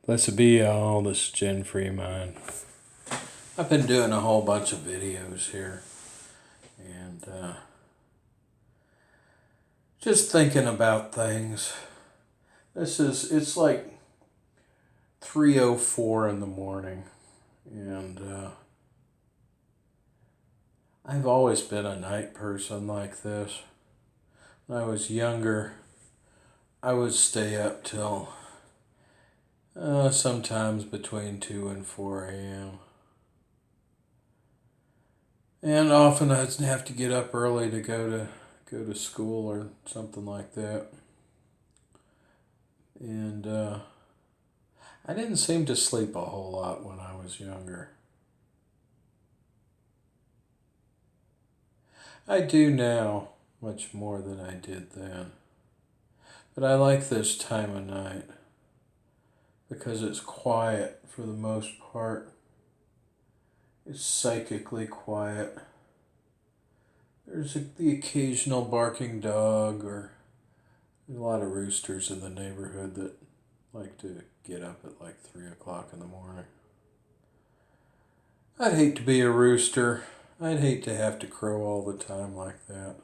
Blessed be all this Gen Free Mind. I've been doing a whole bunch of videos here and just thinking about things. It's like 3:04 in the morning, and I've always been a night person like this. When I was younger, I would stay up till sometimes between 2 and 4 a.m. And often I'd have to get up early to go to school or something like that. And I didn't seem to sleep a whole lot when I was younger. I do now, much more than I did then. But I like this time of night because it's quiet for the most part. It's psychically quiet. There's the occasional barking dog, or there's a lot of roosters in the neighborhood that like to get up at like 3 o'clock in the morning. I'd hate to be a rooster. I'd hate to have to crow all the time like that.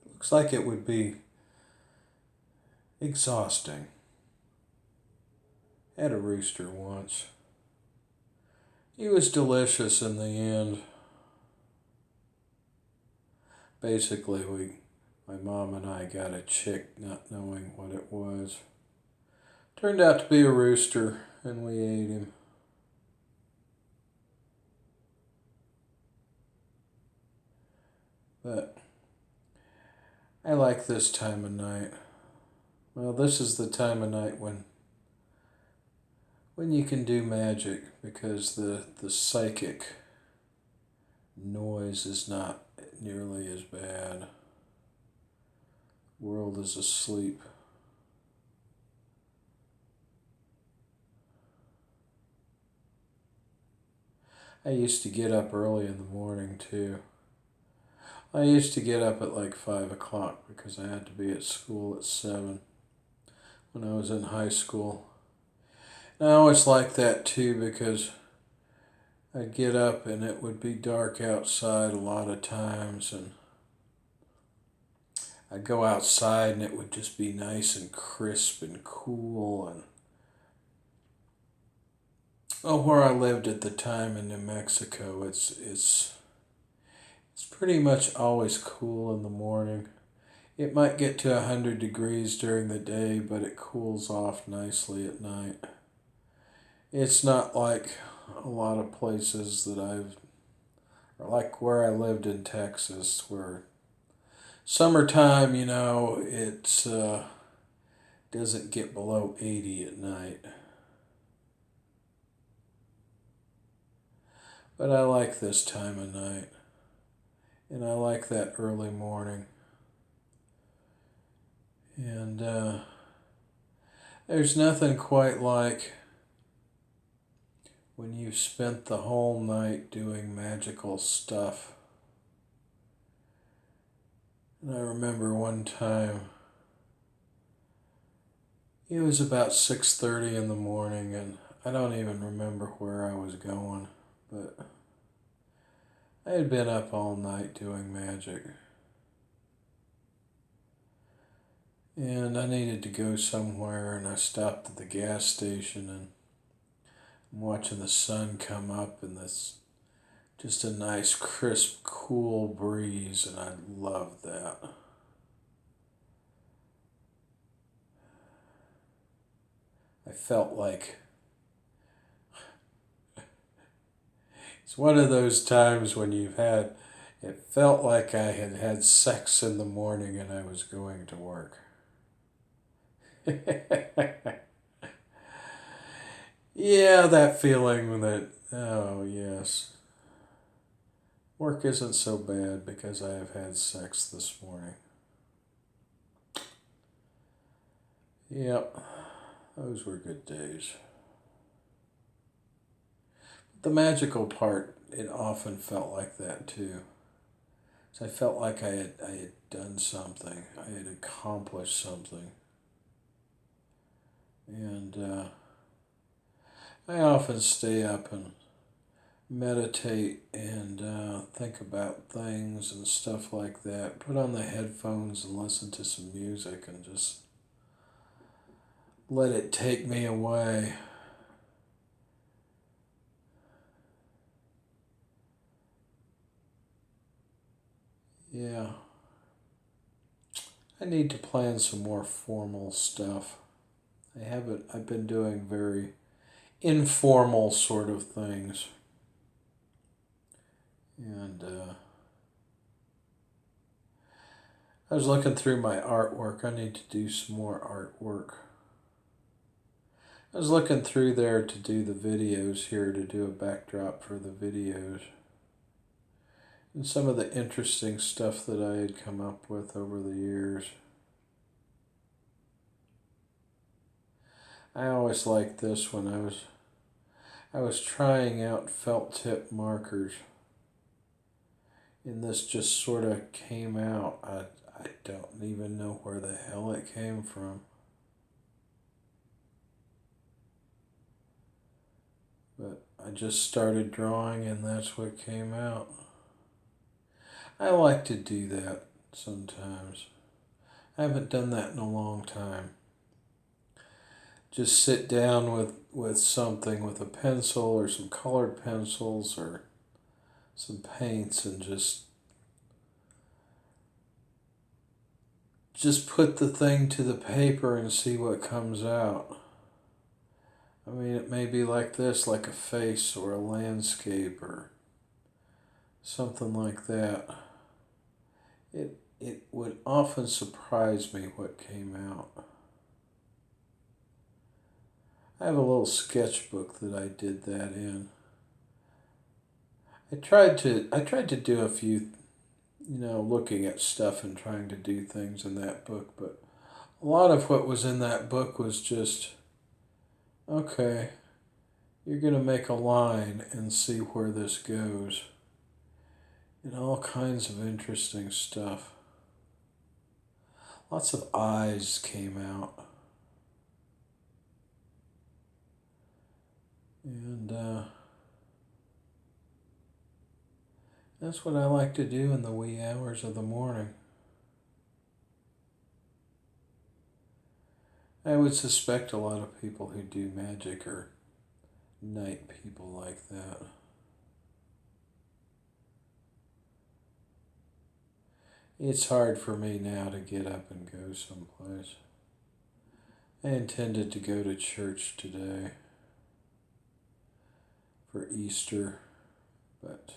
It looks like it would be exhausting. I had a rooster once. He was delicious in the end. Basically, my mom and I got a chick not knowing what it was. Turned out to be a rooster, and we ate him. But I like this time of night. Well, this is the time of night when you can do magic, because the psychic noise is not nearly as bad. The world is asleep. I used to get up early in the morning too. I used to get up at like 5 o'clock because I had to be at school at 7 when I was in high school. And I always liked that too because I'd get up and it would be dark outside a lot of times, and I'd go outside and it would just be nice and crisp and cool. And where I lived at the time in New Mexico, it's pretty much always cool in the morning. It might get to 100 degrees during the day, but it cools off nicely at night. It's not like a lot of places or like where I lived in Texas, where summertime, it doesn't get below 80 at night. But I like this time of night, and I like that early morning. And there's nothing quite like when you've spent the whole night doing magical stuff. And I remember one time, it was about 6:30 in the morning, and I don't even remember where I was going, but I had been up all night doing magic. And I needed to go somewhere, and I stopped at the gas station, and I'm watching the sun come up, and this just a nice, crisp, cool breeze, and I loved that. I felt like it's one of those times when it felt like I had had sex in the morning and I was going to work. Yeah, that feeling that, oh yes, work isn't so bad because I have had sex this morning. Yep, those were good days. The magical part, it often felt like that too. So I felt like I had done something, I had accomplished something. And I often stay up and meditate and think about things and stuff like that. Put on the headphones and listen to some music and just let it take me away. Yeah, I need to plan some more formal stuff. I've been doing very informal sort of things. And I was looking through my artwork. I need to do some more artwork. I was looking through there to do the videos here, to do a backdrop for the videos. And some of the interesting stuff that I had come up with over the years. I always liked this when I was trying out felt tip markers. And this just sort of came out. I don't even know where the hell it came from. But I just started drawing and that's what came out. I like to do that sometimes. I haven't done that in a long time. Just sit down with something, with a pencil or some colored pencils or some paints and just put the thing to the paper and see what comes out. I mean, it may be like this, like a face or a landscape or something like that. It would often surprise me what came out. I have a little sketchbook that I did that in. I tried to do a few, looking at stuff and trying to do things in that book, but a lot of what was in that book was just, okay, you're going to make a line and see where this goes. And all kinds of interesting stuff. Lots of eyes came out. And that's what I like to do in the wee hours of the morning. I would suspect a lot of people who do magic are night people like that. It's hard for me now to get up and go someplace. I intended to go to church today for Easter, but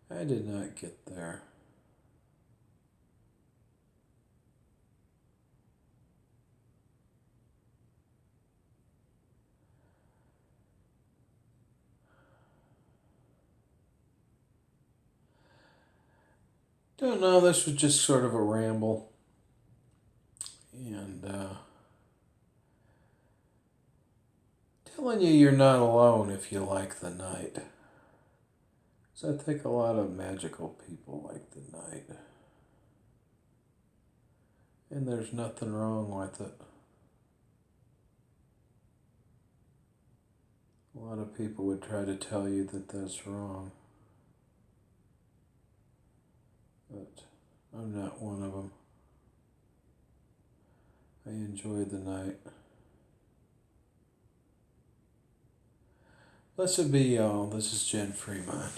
I did not get there. Don't know, this was just sort of a ramble. And telling you you're not alone if you like the night. Because I think a lot of magical people like the night. And there's nothing wrong with it. A lot of people would try to tell you that that's wrong. But I'm not one of them. I enjoy the night. Blessed be y'all. This is Jen Fremont.